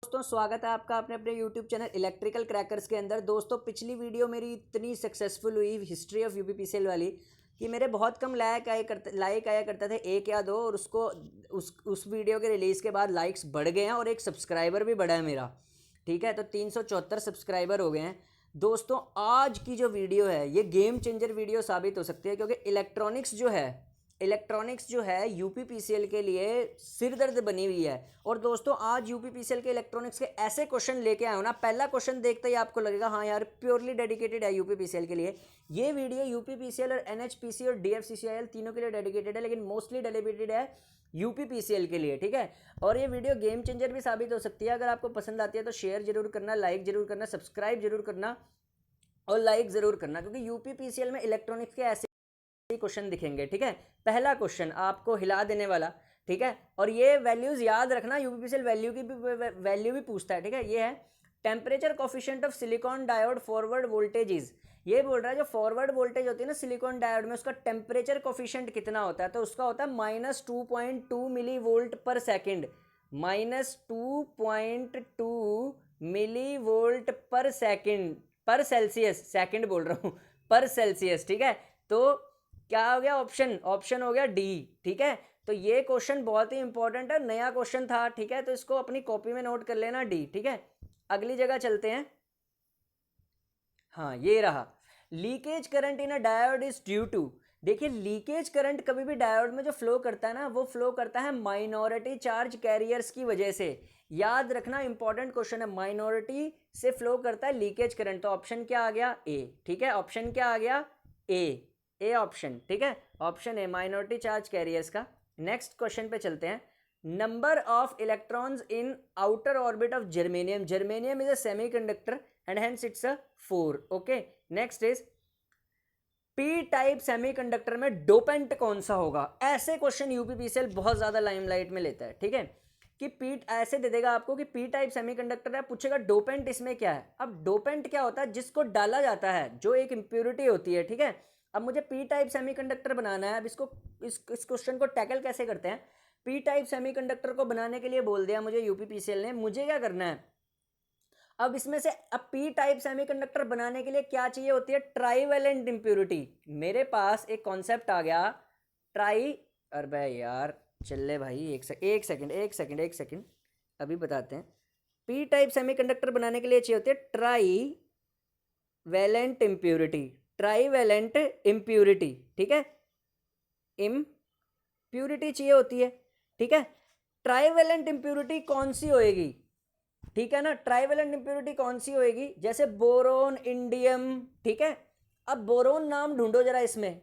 दोस्तों स्वागत है आपका अपने अपने यूट्यूब चैनल इलेक्ट्रिकल क्रैकर्स के अंदर। दोस्तों पिछली वीडियो मेरी इतनी सक्सेसफुल हुई हिस्ट्री ऑफ यूपीपीसीएल वाली कि मेरे बहुत कम लाइक आया करते थे, एक या दो, और उसको उस वीडियो के रिलीज़ के बाद लाइक्स बढ़ गए हैं और एक सब्सक्राइबर भी बढ़ा है मेरा। ठीक है, तो 374 सब्सक्राइबर हो गए हैं। दोस्तों आज की जो वीडियो है ये गेम चेंजर वीडियो साबित हो सकती है, क्योंकि इलेक्ट्रॉनिक्स जो है यूपीपीसीएल के लिए सिरदर्द बनी हुई है। और दोस्तों आज यूपीपीसीएल के इलेक्ट्रॉनिक्स के ऐसे क्वेश्चन लेके आए हो ना, पहला क्वेश्चन देखते ही आपको लगेगा हाँ यार प्योरली डेडिकेटेड है यूपीपीसीएल के लिए। ये वीडियो यूपीपीसीएल और एनएचपीसी और डीएफसीसीआईएल तीनों के लिए डेडिकेटेड है, लेकिन मोस्टली डेडिकेटेड है यूपीपीसीएल के लिए। ठीक है, और ये वीडियो गेम चेंजर भी साबित हो सकती है। अगर आपको पसंद आती है तो शेयर जरूर करना, लाइक जरूर करना, सब्सक्राइब जरूर करना और लाइक जरूर करना, क्योंकि यूपीपीसीएल में इलेक्ट्रॉनिक्स के ऐसे क्वेश्चन दिखेंगे। ठीक है, पहला क्वेश्चन आपको हिला देने वाला। ठीक है, और ये वैल्यूज याद रखना, यूपीपीसीएल वैल्यू भी पूछता है। ठीक है, ये है temperature coefficient of silicon diode forward voltage is. ये बोल रहा है जो फॉरवर्ड वोल्टेज होती है ना सिलिकॉन डायोड में, उसका टेम्परेचर कोफिशिएंट कितना होता है, तो उसका होता है -2.2 मिली वोल्ट पर सेकेंड। -2.2 मिली वोल्ट पर सेकेंड, पर सेल्सियस, सेकेंड बोल रहा हूँ, पर सेल्सियस। ठीक है, तो क्या हो गया ऑप्शन हो गया डी। ठीक है, तो ये क्वेश्चन बहुत ही इंपॉर्टेंट है, नया क्वेश्चन था। ठीक है, तो इसको अपनी कॉपी में नोट कर लेना, डी। ठीक है, अगली जगह चलते हैं। हाँ ये रहा, leakage current in a diode is due to. देखिए लीकेज करंट कभी भी डायोड में जो फ्लो करता है ना, वो फ्लो करता है माइनॉरिटी चार्ज कैरियर्स की वजह से। याद रखना, इंपॉर्टेंट क्वेश्चन है, माइनॉरिटी से फ्लो करता है लीकेज करंट। तो ऑप्शन क्या आ गया, ए। ठीक है, ऑप्शन क्या आ गया, ए ऑप्शन। ठीक है, option A minority charge carriers का। नेक्स्ट क्वेश्चन पे चलते हैं। Number of electrons in outer orbit of germanium. Germanium is a semiconductor and hence it's a 4। Okay, next is P type semiconductor में dopant कौन सा होगा। ऐसे क्वेश्चन यूपीपीसीएल बहुत ज्यादा लाइमलाइट में लेता है। ठीक है, कि पी ऐसे दे देगा आपको कि पी टाइप सेमीकंडक्टर है, पूछेगा डोपेंट इसमें क्या है। अब डोपेंट क्या होता है, जिसको डाला जाता है, जो एक इंप्योरिटी होती है। ठीक है, अब मुझे पी टाइप सेमीकंडक्टर बनाना है। अब इसको इस क्वेश्चन को टैकल कैसे करते हैं। पी टाइप सेमीकंडक्टर को बनाने के लिए बोल दिया मुझे यूपीपीसीएल ने, मुझे क्या करना है, अब इसमें से अब पी टाइप सेमीकंडक्टर बनाने के लिए क्या चाहिए होती है, ट्राईवैलेंट इंप्योरिटी। मेरे पास एक कॉन्सेप्ट आ गया ट्राई, अरे यार चल ले भाई, एक सेकंड अभी बताते हैं। पी टाइप सेमीकंडक्टर बनाने के लिए चाहिए होती है ट्राईवैलेंट इंप्योरिटी। ठीक है, इम्प्यूरिटी चाहिए होती है। ठीक है, ट्राईवैलेंट इंप्योरिटी कौन सी होएगी, ठीक है ना, ट्राईवैलेंट इंप्योरिटी कौन सी होएगी, जैसे बोरोन, इंडियम। ठीक है, अब बोरोन नाम ढूंढो जरा इसमें,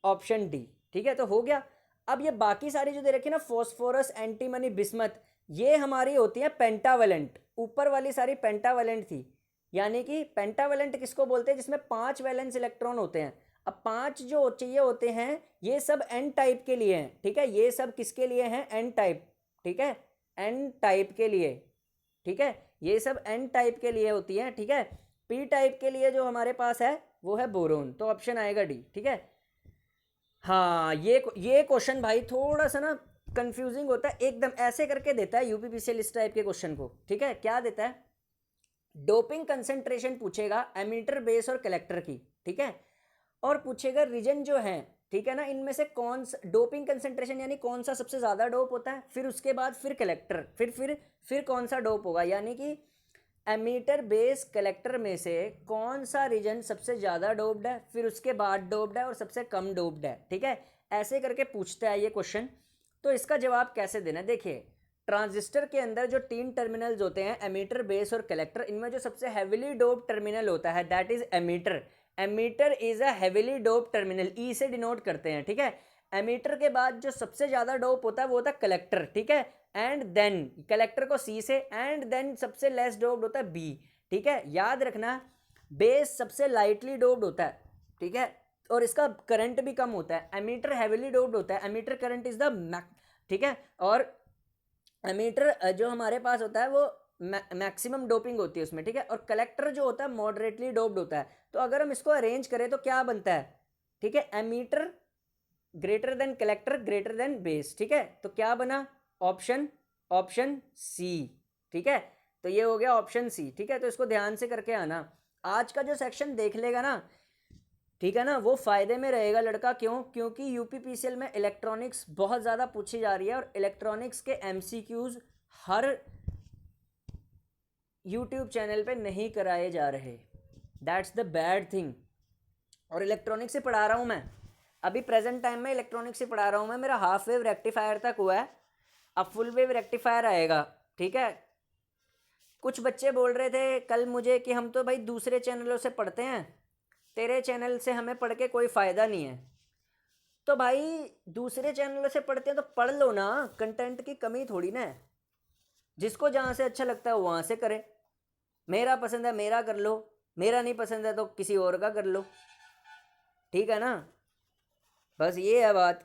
ऑप्शन डी। ठीक है, तो हो गया। अब ये बाकी सारी जो दे रखी है ना, फॉस्फोरस, एंटीमनी, बिस्मथ, ये हमारी होती है पेंटावैलेंट। ऊपर वाली सारी पेंटावैलेंट थी, यानी कि पेंटावैलेंट किसको बोलते हैं, जिसमें 5 वैलेंस इलेक्ट्रॉन होते हैं। अब 5 जो चाहिए होते हैं ये सब एन टाइप के लिए हैं। ठीक है, ये सब किसके लिए हैं, एन टाइप। ठीक है, एन टाइप के लिए। ठीक है, ये सब एन टाइप के लिए होती है। ठीक है, पी टाइप के लिए जो हमारे पास है वो है बोरोन, तो ऑप्शन आएगा डी। ठीक है, हाँ ये क्वेश्चन भाई थोड़ा सा ना कंफ्यूजिंग होता है, एकदम ऐसे करके देता है यूपीपीसीएल इस टाइप के क्वेश्चन को। ठीक है, क्या देता है, डोपिंग कंसेंट्रेशन पूछेगा एमीटर, बेस और कलेक्टर की। ठीक है, और पूछेगा रीजन जो है, ठीक है ना, इनमें से कौन सा डोपिंग कंसेंट्रेशन यानी कौन सा सबसे ज्यादा डोप होता है, फिर उसके बाद फिर कलेक्टर, फिर कौन सा डोप होगा, यानी कि एमीटर, बेस, कलेक्टर में से कौन सा रीजन सबसे ज्यादा डोप्ड है, फिर उसके बाद डोप्ड है और सबसे कम डोप्ड है। ठीक है, ऐसे करके पूछता है ये क्वेश्चन। तो इसका जवाब कैसे देना है, देखिए ट्रांजिस्टर के अंदर जो 3 टर्मिनल्स होते हैं, एमीटर, बेस और कलेक्टर, इनमें जो सबसे हैविली डोप टर्मिनल होता है that is emitter. Emitter is a heavily dope terminal, E से डिनोट करते हैं। ठीक है, एमीटर के बाद जो सबसे ज्यादा डोप होता है वो होता है कलेक्टर। ठीक है, एंड देन कलेक्टर को सी से, एंड देन सबसे लेस डोप्ड होता है बी। ठीक है, याद रखना बेस सबसे लाइटली डोप्ड होता है। ठीक है, और इसका करंट भी कम होता है। एमीटर हैविली डोप्ड होता है, एमीटर करंट इज द ठीक है, और एमीटर जो हमारे पास होता है वो मैक्सिमम डोपिंग होती है उसमें। ठीक है, और कलेक्टर जो होता है मॉडरेटली डोप्ड होता है। तो अगर हम इसको अरेंज करें तो क्या बनता है, ठीक है, emitter greater than collector greater than base. ठीक है, तो क्या बना, ऑप्शन सी। ठीक है, तो ये हो गया ऑप्शन सी। ठीक है, तो इसको ध्यान से करके आना। आज का जो सेक्शन देख लेगा ना, ठीक है ना, वो फायदे में रहेगा लड़का। क्यों? क्योंकि यूपीपीसीएल में इलेक्ट्रॉनिक्स बहुत ज़्यादा पूछी जा रही है और इलेक्ट्रॉनिक्स के एमसीक्यूज हर यूट्यूब चैनल पे नहीं कराए जा रहे। That's the bad thing. और इलेक्ट्रॉनिक्स से पढ़ा रहा हूँ मैं, अभी प्रेजेंट टाइम में इलेक्ट्रॉनिक्स से पढ़ा रहा हूँ मैं। मेरा हाफ वेव रेक्टिफायर तक हुआ है, अब फुल वेव रेक्टिफायर आएगा। ठीक है, कुछ बच्चे बोल रहे थे कल मुझे कि हम तो भाई दूसरे चैनलों से पढ़ते हैं, तेरे चैनल से हमें पढ़ के कोई फ़ायदा नहीं है। तो भाई दूसरे चैनलों से पढ़ते हैं तो पढ़ लो ना, कंटेंट की कमी थोड़ी ना है। जिसको जहाँ से अच्छा लगता है वहाँ से करे। मेरा पसंद है मेरा कर लो, मेरा नहीं पसंद है तो किसी और का कर लो। ठीक है ना, बस ये है बात।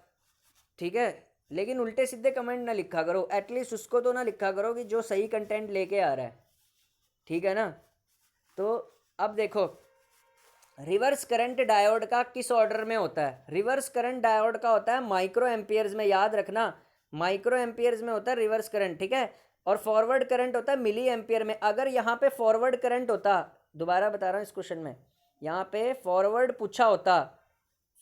ठीक है, लेकिन उल्टे सीधे कमेंट ना लिखा करो, एटलीस्ट उसको तो ना लिखा करो कि जो सही कंटेंट लेके आ रहा है। ठीक है ना, तो अब देखो रिवर्स करंट डायोड का किस ऑर्डर में होता है। रिवर्स करंट डायोड का होता है माइक्रो एम्पियर्स में, याद रखना, माइक्रो एम्पियर्स में होता है रिवर्स करंट। ठीक है, और फॉरवर्ड करंट होता है मिली एम्पियर में। अगर यहाँ पे फॉरवर्ड करंट होता, दोबारा बता रहा हूँ इस क्वेश्चन में, यहाँ पे फॉरवर्ड पूछा होता,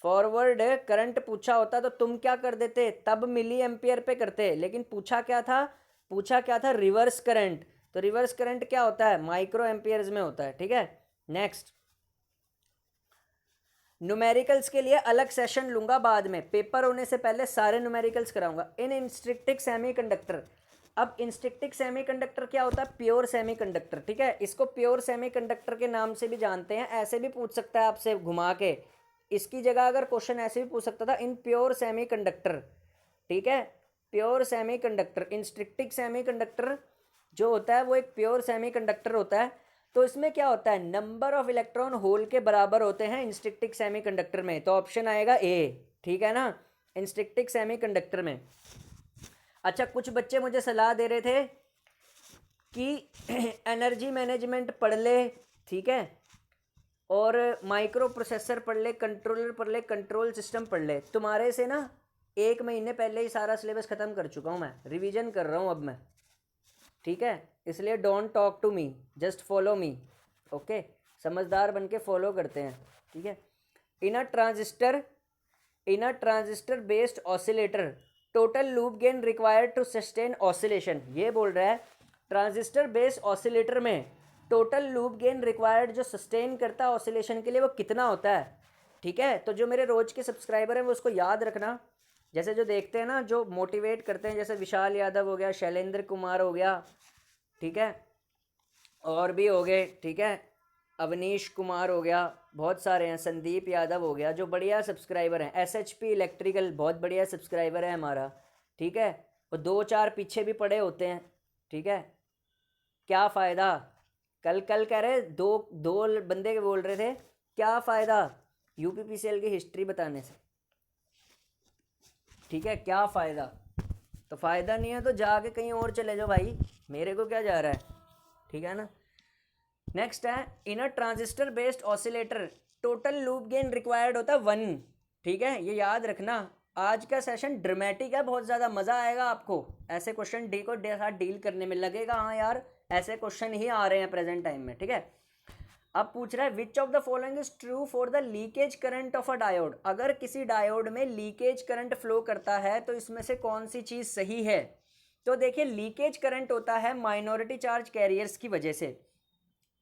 फॉरवर्ड करंट पूछा होता तो तुम क्या कर देते, तब मिली एम्पियर पे करते। लेकिन पूछा क्या था, पूछा क्या था, रिवर्स करंट। तो रिवर्स करंट क्या होता है, माइक्रो एम्पियर्स में होता है। ठीक है, नेक्स्ट न्यूमेरिकल्स के लिए अलग सेशन लूंगा बाद में, पेपर होने से पहले सारे न्यूमेरिकल्स कराऊंगा। इन इंस्ट्रिक्टिक सेमीकंडक्टर, अब इंस्ट्रिक्टिक सेमीकंडक्टर क्या होता है, प्योर सेमीकंडक्टर। ठीक है, इसको प्योर सेमीकंडक्टर के नाम से भी जानते हैं, ऐसे भी पूछ सकता है आपसे घुमा के। इसकी जगह अगर क्वेश्चन ऐसे भी पूछ सकता था, इन प्योर सेमीकंडक्टर। ठीक है, प्योर सेमीकंडक्टर, इंस्ट्रिक्टिक सेमीकंडक्टर जो होता है वो एक प्योर सेमीकंडक्टर होता है। तो इसमें क्या होता है, नंबर ऑफ इलेक्ट्रॉन होल के बराबर होते हैं इंस्ट्रिक्टिक सेमीकंडक्टर में, तो ऑप्शन आएगा ए। ठीक है ना, इंस्ट्रिक्टिक सेमीकंडक्टर में। अच्छा, कुछ बच्चे मुझे सलाह दे रहे थे कि एनर्जी मैनेजमेंट पढ़ ले, ठीक है, और माइक्रो प्रोसेसर पढ़ ले, कंट्रोलर पढ़ ले, कंट्रोल सिस्टम पढ़ ले। तुम्हारे से ना 1 महीने पहले ही सारा सिलेबस ख़त्म कर चुका हूँ मैं, रिवीजन कर रहा हूँ अब मैं। ठीक है, इसलिए don't talk to me, just follow me. Okay, समझदार बन के फॉलो करते हैं। ठीक है, in a transistor based oscillator total loop gain required to sustain oscillation. ये बोल रहा है ट्रांजिस्टर बेस्ड ऑसिलेटर में टोटल लूप गेन रिक्वायर्ड जो सस्टेन करता है ऑसिलेशन के लिए वो कितना होता है। ठीक है, तो जो मेरे रोज के सब्सक्राइबर हैं वो उसको याद रखना। जैसे जो देखते हैं ना, जो मोटिवेट करते हैं, जैसे विशाल यादव हो गया, शैलेंद्र कुमार हो गया, ठीक है, और भी हो गए, ठीक है, अवनीश कुमार हो गया, बहुत सारे हैं, संदीप यादव हो गया, जो बढ़िया सब्सक्राइबर हैं। SHP इलेक्ट्रिकल बहुत बढ़िया सब्सक्राइबर है हमारा। ठीक है, वो 2-4 पीछे भी पड़े होते हैं। ठीक है, क्या फ़ायदा, कल कह रहे दो दो बंदे बोल रहे थे क्या फ़ायदा यूपीपीसीएल की हिस्ट्री बताने से। ठीक है, क्या फ़ायदा, तो फ़ायदा नहीं है तो जाके कहीं और चले जाओ भाई, मेरे को क्या जा रहा है। ठीक है ना, नेक्स्ट है in a transistor based oscillator total loop gain required होता है 1। ठीक है, ये याद रखना। आज का सेशन ड्रामेटिक है, बहुत ज़्यादा मज़ा आएगा आपको, ऐसे क्वेश्चन डी को साथ डील करने में लगेगा हाँ यार ऐसे क्वेश्चन ही आ रहे हैं प्रेजेंट टाइम में। ठीक है, अब पूछ रहा है which of the following is true for the leakage current of a diode. अगर किसी डायोड में लीकेज करंट फ्लो करता है तो इसमें से कौन सी चीज़ सही है। तो देखिए, लीकेज करंट होता है माइनॉरिटी चार्ज कैरियर्स की वजह से।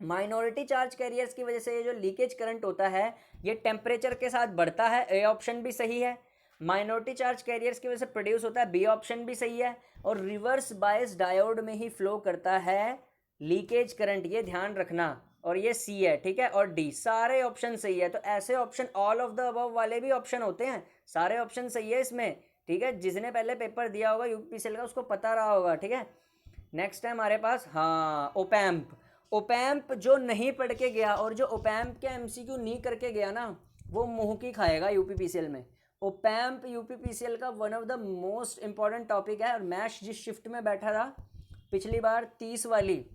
माइनॉरिटी चार्ज कैरियर्स की वजह से ये जो लीकेज करंट होता है ये टेम्परेचर के साथ बढ़ता है, ए ऑप्शन भी सही है। माइनॉरिटी चार्ज कैरियर्स की वजह से प्रोड्यूस होता है, बी ऑप्शन भी सही है। और रिवर्स बायस डायोड में ही फ्लो करता है लीकेज करंट, ये ध्यान रखना, और ये सी है। ठीक है, और डी, सारे ऑप्शन सही है। तो ऐसे option all of the above वाले भी ऑप्शन होते हैं, सारे ऑप्शन सही है इसमें। ठीक है, जिसने पहले पेपर दिया होगा यूपीसीएल का उसको पता रहा होगा। ठीक है, नेक्स्ट है हमारे पास, हाँ, ओपैम्प। ओपैम्प जो नहीं पढ़ के गया और जो ओपैम्प के एमसीक्यू नहीं करके गया ना, वो मुंह की खाएगा यूपीपीसीएल में। ओपैम्प यूपीपीसीएल का one of the most important topic है। और मैं जिस शिफ्ट में बैठा था पिछली बार 30 वाली,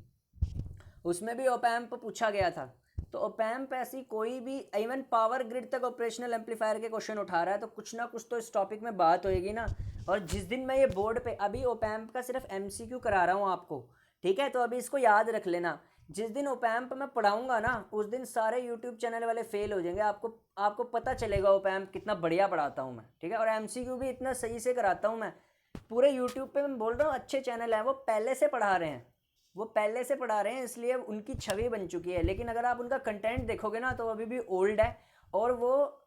उसमें भी ओपैम्प पूछा गया था। तो ओपैम्प ऐसी कोई भी, इवन पावर ग्रिड तक ऑपरेशनल एम्पलीफायर के क्वेश्चन उठा रहा है, तो कुछ ना कुछ तो इस टॉपिक में बात होएगी ना। और जिस दिन मैं ये बोर्ड पे, अभी ओपैम्प का सिर्फ एमसीक्यू करा रहा हूँ आपको, ठीक है, तो अभी इसको याद रख लेना, जिस दिन ओपैम्प मैं पढ़ाऊंगा ना उस दिन सारे यूट्यूब चैनल वाले फेल हो जाएंगे, आपको पता चलेगा ओपैम्प कितना बढ़िया पढ़ाता हूँ मैं, ठीक है। और एमसीक्यू भी इतना सही से कराता हूँ मैं, पूरे यूट्यूब पे मैं बोल रहा हूँ अच्छे चैनल हैं, वो पहले से पढ़ा रहे हैं, वो पहले से पढ़ा रहे हैं, इसलिए उनकी छवि बन चुकी है। लेकिन अगर आप उनका कंटेंट देखोगे ना तो अभी भी ओल्ड है, और वो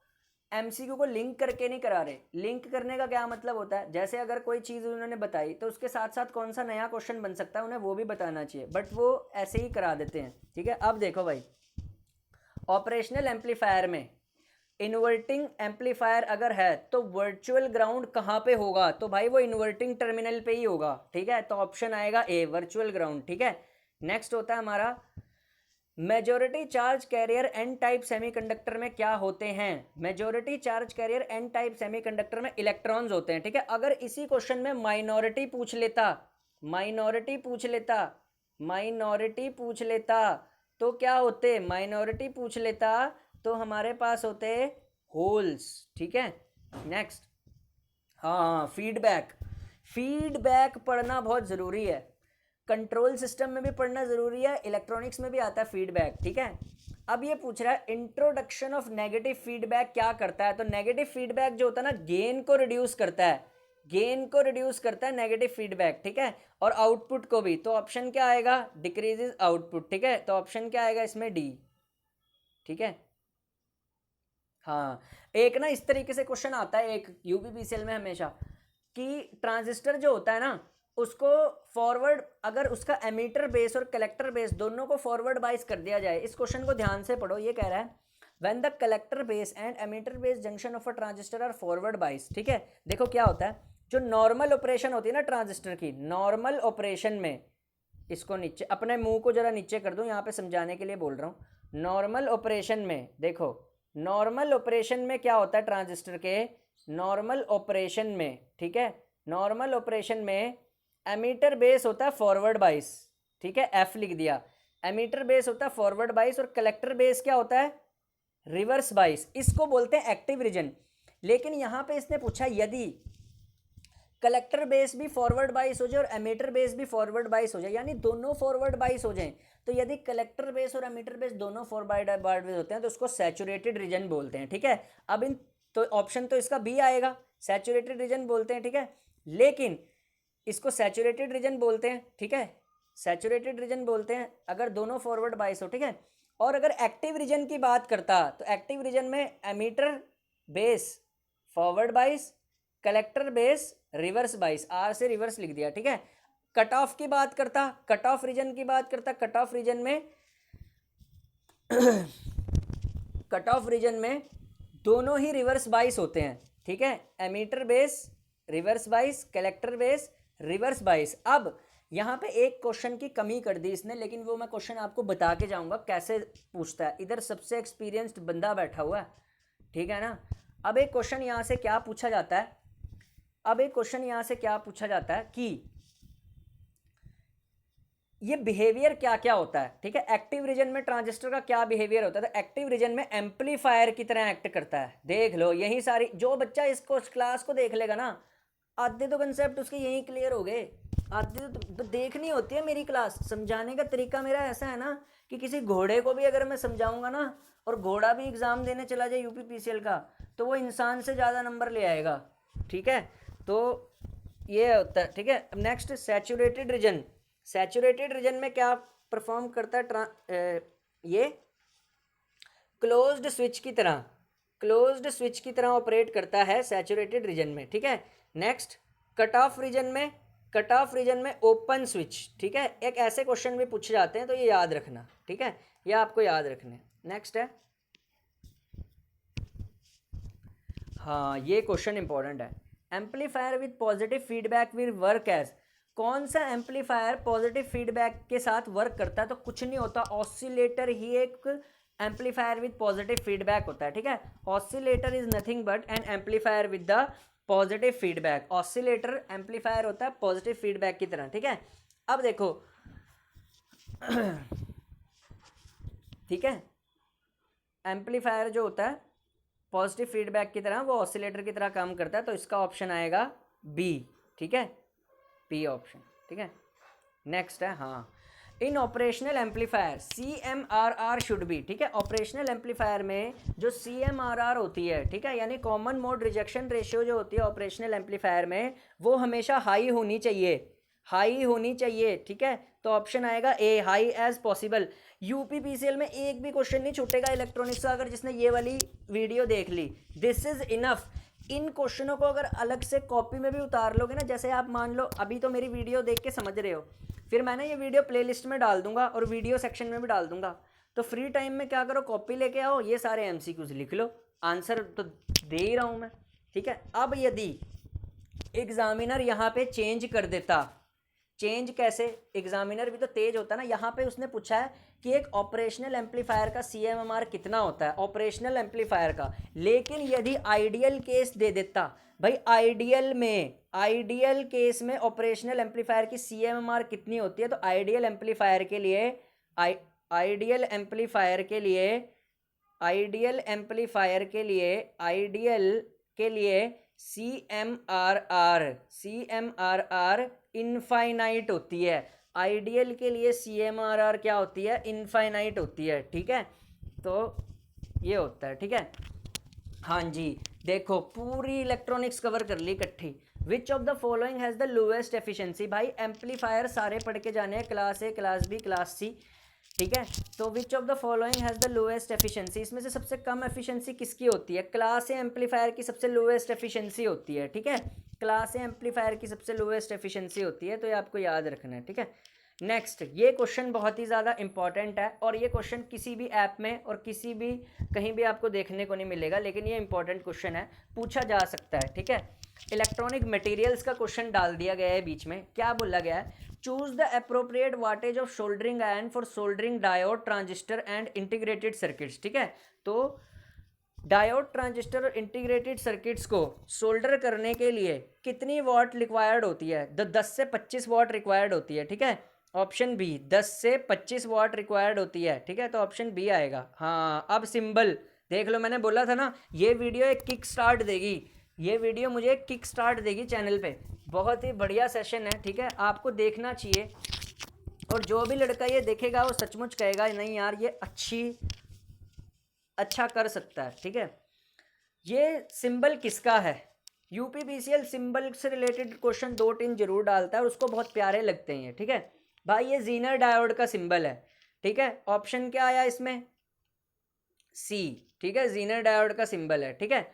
एमसीक्यू को लिंक करके नहीं करा रहे। लिंक करने का क्या मतलब होता है, जैसे अगर कोई चीज़ उन्होंने बताई तो उसके साथ साथ कौन सा नया क्वेश्चन बन सकता है उन्हें वो भी बताना चाहिए, बट वो ऐसे ही करा देते हैं, ठीक है। अब देखो भाई, ऑपरेशनल एम्पलीफायर में इन्वर्टिंग एम्पलीफायर अगर है तो वर्चुअल ग्राउंड कहाँ पे होगा, तो भाई वो इन्वर्टिंग टर्मिनल पे ही होगा, ठीक है। तो ऑप्शन आएगा ए, वर्चुअल ग्राउंड, ठीक है। नेक्स्ट होता है हमारा majority charge carrier N type semiconductor में क्या होते हैं। Majority charge carrier N type semiconductor में इलेक्ट्रॉन्स होते हैं, ठीक है। अगर इसी क्वेश्चन में माइनॉरिटी पूछ लेता, माइनॉरिटी पूछ लेता, माइनॉरिटी पूछ लेता तो क्या होते, माइनॉरिटी पूछ लेता तो हमारे पास होते होल्स, ठीक है। नेक्स्ट, हाँ फीडबैक, फीडबैक पढ़ना बहुत ज़रूरी है, कंट्रोल सिस्टम में भी पढ़ना ज़रूरी है, इलेक्ट्रॉनिक्स में भी आता है फीडबैक, ठीक है। अब ये पूछ रहा है इंट्रोडक्शन ऑफ नेगेटिव फीडबैक क्या करता है, तो नेगेटिव फीडबैक जो होता है ना गेन को रिड्यूस करता है, गेन को रिड्यूस करता है नेगेटिव फीडबैक, ठीक है। और आउटपुट को भी, तो ऑप्शन क्या आएगा, डिक्रीजेज आउटपुट, ठीक है। तो ऑप्शन क्या आएगा इसमें, डी, ठीक है। हाँ, एक ना इस तरीके से क्वेश्चन आता है एक यूपीपीसीएल में हमेशा, कि ट्रांजिस्टर जो होता है ना उसको फॉरवर्ड, अगर उसका एमीटर बेस और कलेक्टर बेस दोनों को फॉरवर्ड बाइस कर दिया जाए। इस क्वेश्चन को ध्यान से पढ़ो, ये कह रहा है when the collector base and emitter base junction of a transistor are forward bias, ठीक है। देखो क्या होता है, जो नॉर्मल ऑपरेशन होती है ना ट्रांजिस्टर की, नॉर्मल ऑपरेशन में, इसको नीचे अपने मुंह को जरा नीचे कर दूं यहाँ पे समझाने के लिए बोल रहा हूँ। नॉर्मल ऑपरेशन में देखो, नॉर्मल ऑपरेशन में क्या होता है ट्रांजिस्टर के, नॉर्मल ऑपरेशन में, ठीक है, नॉर्मल ऑपरेशन में एमीटर बेस होता है फॉरवर्ड बाइस, ठीक है, एफ लिख दिया। एमीटर बेस होता है फॉरवर्ड बाइस और कलेक्टर बेस क्या होता है, रिवर्स बाइस, इसको बोलते हैं एक्टिव रीजन। लेकिन यहाँ पे इसने पूछा यदि कलेक्टर बेस भी फॉरवर्ड बाइस हो जाए और एमीटर बेस भी फॉरवर्ड बाइस हो जाए, यानी दोनों फॉरवर्ड बाइस हो जाए, तो यदि कलेक्टर बेस और एमीटर बेस दोनों फॉरवर्ड बाइस होते हैं तो उसको सैचुरेटेड रीजन बोलते हैं, ठीक है। अब इन तो ऑप्शन तो इसका बी आएगा, सैचुरेटेड रीजन बोलते हैं, ठीक है। लेकिन इसको सैचुरेटेड रीजन बोलते हैं, ठीक है, सैचुरेटेड रीजन बोलते हैं अगर दोनों फॉरवर्ड बाइस हो, ठीक है। और अगर एक्टिव रीजन की बात करता तो एक्टिव रीजन में emitter base forward bias, collector base reverse bias, R से रिवर्स लिख दिया, ठीक है। कट ऑफ की बात करता, कट ऑफ रीजन की बात करता, कट ऑफ रीजन में कट ऑफ रीजन में दोनों ही रिवर्स बाइस होते हैं, ठीक है। Emitter base reverse bias, collector base reverse bias. अब यहाँ पे एक क्वेश्चन की कमी कर दी इसने, लेकिन वो मैं क्वेश्चन आपको बता के जाऊंगा कैसे पूछता है। इधर सबसे एक्सपीरियंस्ड बंदा बैठा हुआ है, ठीक है ना। अब एक क्वेश्चन यहाँ से क्या पूछा जाता है, अब एक क्वेश्चन यहाँ से क्या पूछा जाता है कि ये बिहेवियर क्या क्या होता है, ठीक है। एक्टिव रीजन में ट्रांजिस्टर का क्या बिहेवियर होता है, तो एक्टिव रीजन में एम्पलीफायर की तरह एक्ट करता है। देख लो यही सारी, जो बच्चा इसको क्लास को देख लेगा ना, आधे तो कंसेप्ट उसके यही क्लियर हो गए। आधे तो देखनी होती है मेरी क्लास, समझाने का तरीका मेरा ऐसा है ना कि किसी घोड़े को भी अगर मैं समझाऊंगा ना, और घोड़ा भी एग्जाम देने चला जाए यूपीपीसीएल का, तो वो इंसान से ज़्यादा नंबर ले आएगा, ठीक है। तो ये होता है, ठीक है। अब next, saturated region, saturated region में क्या परफॉर्म करता है, ये क्लोज्ड स्विच की तरह, क्लोज्ड स्विच की तरह ऑपरेट करता है सैचुरेटेड रीजन में, ठीक है। नेक्स्ट, कट ऑफ रीजन में, कट ऑफ रीजन में ओपन स्विच, ठीक है। एक ऐसे क्वेश्चन भी पूछे जाते हैं तो ये याद रखना, ठीक है, ये आपको याद रखने। नेक्स्ट है, हाँ ये क्वेश्चन इंपॉर्टेंट है, amplifier with positive feedback will work as, कौन सा एम्पलीफायर पॉजिटिव फीडबैक के साथ वर्क करता है, तो कुछ नहीं होता, ऑसिलेटर ही एक एम्पलीफायर विद पॉजिटिव फीडबैक होता है, ठीक है। Oscillator is nothing but N amplifier with the positive feedback, oscillator amplifier होता है पॉजिटिव फीडबैक की तरह, ठीक है। अब देखो ठीक है, एम्पलीफायर जो होता है पॉजिटिव फीडबैक की तरह, वो ऑसिलेटर की तरह काम करता है, तो इसका ऑप्शन आएगा बी, ठीक है, बी ऑप्शन, ठीक है। नेक्स्ट है, हाँ, in operational amplifier CMRR should be, ठीक है, ऑपरेशनल एम्पलीफायर में जो CMRR होती है, ठीक है, यानी कॉमन मोड रिजेक्शन रेशियो जो होती है ऑपरेशनल एम्पलीफायर में, वो हमेशा हाई होनी चाहिए, हाई होनी चाहिए, ठीक है। तो ऑप्शन आएगा ए, हाई एज पॉसिबल। UPPCL में एक भी क्वेश्चन नहीं छूटेगा इलेक्ट्रॉनिक्स का अगर जिसने ये वाली वीडियो देख ली, दिस इज इनफ। इन क्वेश्चनों को अगर अलग से कॉपी में भी उतार लोगे ना, जैसे आप मान लो अभी तो मेरी वीडियो देख के समझ रहे हो, फिर मैं ना ये वीडियो प्लेलिस्ट में डाल दूंगा और वीडियो सेक्शन में भी डाल दूंगा, तो फ्री टाइम में क्या करो, कॉपी लेके आओ, ये सारे MCQs लिख लो, आंसर तो दे ही रहा हूँ मैं, ठीक है। अब यदि एग्जामिनर यहाँ पे चेंज कर देता, चेंज कैसे, एग्जामिनर भी तो तेज होता है ना, यहाँ पे उसने पूछा है कि एक ऑपरेशनल एम्पलीफायर का CMRR कितना होता है, ऑपरेशनल एम्पलीफायर का, लेकिन यदि आइडियल केस दे देता, भाई आइडियल में, आइडियल केस में ऑपरेशनल एम्पलीफायर की CMRR कितनी होती है, तो आइडियल एम्पलीफायर के लिए, आइडियल एम्पलीफायर के लिए, आइडियल एम्पलीफायर के लिए, आइडियल के लिए CMRR इनफाइनाइट होती है, आइडियल के लिए CMRR क्या होती है, इनफाइनाइट होती है, ठीक है। तो ये होता है, ठीक है। हाँ जी, देखो पूरी इलेक्ट्रॉनिक्स कवर कर ली इकट्ठी। Which of the following has the lowest efficiency, भाई एम्पलीफायर सारे पढ़ के जाने हैं, class A, class B, class C, ठीक है। तो which of the following has the lowest efficiency, इसमें से सबसे कम एफिशिएंसी किसकी होती है, क्लास A एम्पलीफायर की सबसे लोएस्ट एफिशिएंसी होती है, ठीक है, क्लास A एम्पलीफायर की सबसे लोएस्ट एफिशिएंसी होती है, तो ये आपको याद रखना है, ठीक है। नेक्स्ट, ये क्वेश्चन बहुत ही ज़्यादा इंपॉर्टेंट है और ये क्वेश्चन किसी भी ऐप में और किसी भी कहीं भी आपको देखने को नहीं मिलेगा, लेकिन ये इंपॉर्टेंट क्वेश्चन है, पूछा जा सकता है, ठीक है। इलेक्ट्रॉनिक मटेरियल्स का क्वेश्चन डाल दिया गया है बीच में, क्या बोला गया है, choose the appropriate wattage of soldering iron for soldering diode, transistor and integrated circuits, ठीक है। तो डायोड, ट्रांजिस्टर और इंटीग्रेटेड सर्किट्स को सोल्डर करने के लिए कितनी वाट रिक्वायर्ड होती है, 10 से 25 वाट रिक्वायर्ड होती है, ठीक है। ऑप्शन बी, 10 से 25 वाट रिक्वायर्ड होती है, ठीक है, तो ऑप्शन बी आएगा। हाँ, अब सिंबल देख लो, मैंने बोला था ना ये वीडियो एक किक स्टार्ट देगी, ये वीडियो मुझे एक किक स्टार्ट देगी चैनल पे, बहुत ही बढ़िया सेशन है, ठीक है, आपको देखना चाहिए। और जो भी लड़का ये देखेगा वो सचमुच कहेगा नहीं यार ये अच्छा कर सकता है, ठीक है। ये सिंबल किसका है, UPPCL सिंबल से रिलेटेड क्वेश्चन 2-3 जरूर डालता है और उसको बहुत प्यारे लगते हैं, ठीक है भाई। ये जीनर डायोड का सिंबल है, ठीक है, ऑप्शन क्या आया इसमें, C, ठीक है, जीनर डायोड का सिंबल है, ठीक है।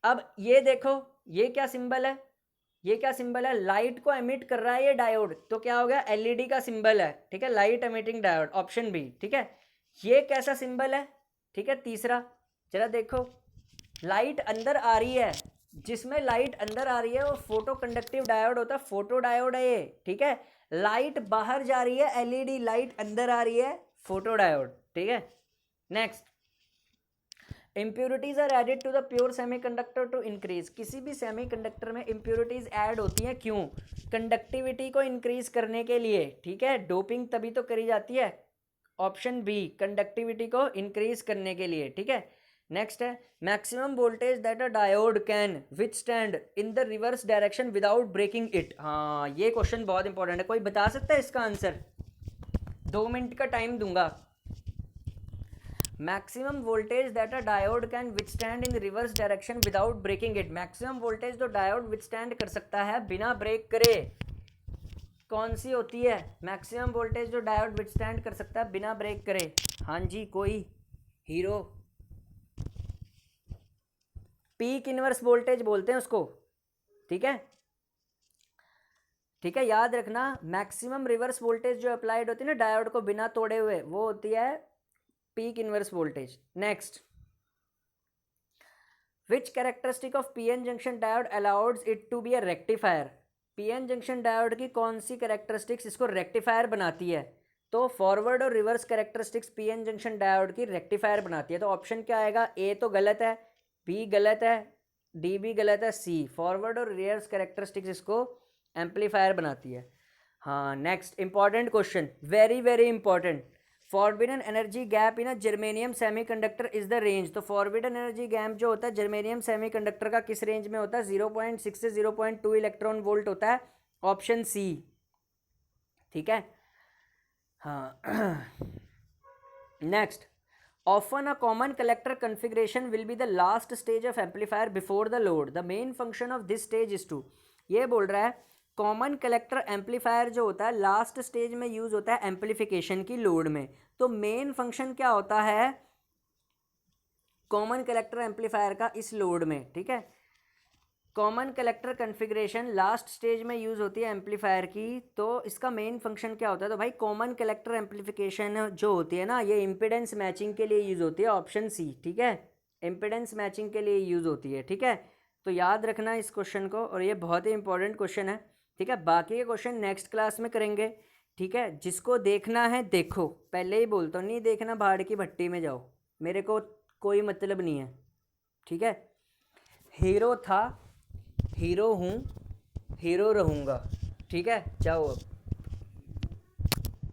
अब ये देखो ये क्या सिंबल है, ये क्या सिंबल है, लाइट को एमिट कर रहा है ये डायोड, तो क्या हो गया, LED का सिंबल है, ठीक है, light emitting diode, option B, ठीक है। ये कैसा सिंबल है, ठीक है, तीसरा, जरा देखो, लाइट अंदर आ रही है, जिसमें लाइट अंदर आ रही है वो फोटो कंडक्टिव डायोड होता है, फोटो डायोड है ये, ठीक है। लाइट बाहर जा रही है LED, लाइट अंदर आ रही है फोटो डायोड, ठीक है। Next, impurities are added to the pure semiconductor to increase, किसी भी सेमीकंडक्टर में इम्प्योरिटीज ऐड होती हैं क्यों, कंडक्टिविटी को इंक्रीज करने के लिए, ठीक है, डोपिंग तभी तो करी जाती है, ऑप्शन बी, कंडक्टिविटी को इंक्रीज करने के लिए, ठीक है। नेक्स्ट है, maximum voltage that a diode can withstand in the reverse direction without breaking it, हाँ ये क्वेश्चन बहुत इंपॉर्टेंट है, कोई बता सकता है इसका आंसर, 2 मिनट का टाइम दूंगा। Maximum voltage that a diode can withstand in reverse direction without breaking it, maximum voltage तो डायोड विथस्टैंड कर सकता है बिना ब्रेक करे, कौन सी होती है मैक्सिमम वोल्टेज जो डायोड विथस्टैंड कर सकता है बिना ब्रेक करे, हाँ जी कोई हीरो, पीक इनवर्स वोल्टेज बोलते हैं उसको, ठीक है, ठीक है, याद रखना मैक्सिमम रिवर्स वोल्टेज जो अप्लाइड होती है ना डायोड को बिना तोड़े हुए, वो होती है peak inverse voltage. Next, which characteristic of PN junction diode allows it to be a rectifier, PN junction diode की कौन सी कैरेक्टरिस्टिक्स इसको रेक्टिफायर बनाती है, तो फॉरवर्ड और reverse characteristics PN junction diode की रेक्टिफायर बनाती है, तो ऑप्शन क्या आएगा, A तो गलत है, B गलत है, D भी गलत है, C फॉरवर्ड और रिवर्स कैरेक्टरिस्टिक्स इसको एम्पलीफायर बनाती है। हाँ, next important question, very very important, forbidden energy gap in a germanium semiconductor is the range, तो फॉरबिडन एनर्जी गैप जो होता है जर्मेनियम सेमीकंडक्टर का किस रेंज में होता है, 0.6 से 0.2 इलेक्ट्रॉन वोल्ट होता है, ऑप्शन सी, ठीक है। हाँ next, often a common collector configuration will be the last stage of amplifier before the load. The main function of this stage is to, ये बोल रहा है कॉमन कलेक्टर एम्पलीफायर जो होता है लास्ट स्टेज में यूज होता है एम्पलीफिकेशन की लोड में। तो मेन फंक्शन क्या होता है कॉमन कलेक्टर एम्पलीफायर का इस लोड में, ठीक है। Common collector configuration last stage में यूज़ होती है एम्पलीफायर की, तो इसका मेन फंक्शन क्या होता है? तो भाई कॉमन कलेक्टर एम्पलीफिकेशन जो होती है ना, ये इम्पिडेंस मैचिंग के लिए यूज़ होती है, ऑप्शन सी, ठीक है। इम्पिडेंस मैचिंग के लिए यूज़ होती है, ठीक है। तो याद रखना इस क्वेश्चन को, और ये बहुत ही इंपॉर्टेंट क्वेश्चन है, ठीक है। बाकी के क्वेश्चन नेक्स्ट क्लास में करेंगे, ठीक है। जिसको देखना है देखो, पहले ही बोलता हूँ, नहीं देखना भाड़ की भट्टी में जाओ, मेरे को कोई मतलब नहीं है, ठीक है। हीरो था, हीरो हूँ, हीरो रहूँगा, ठीक है। जाओ अब।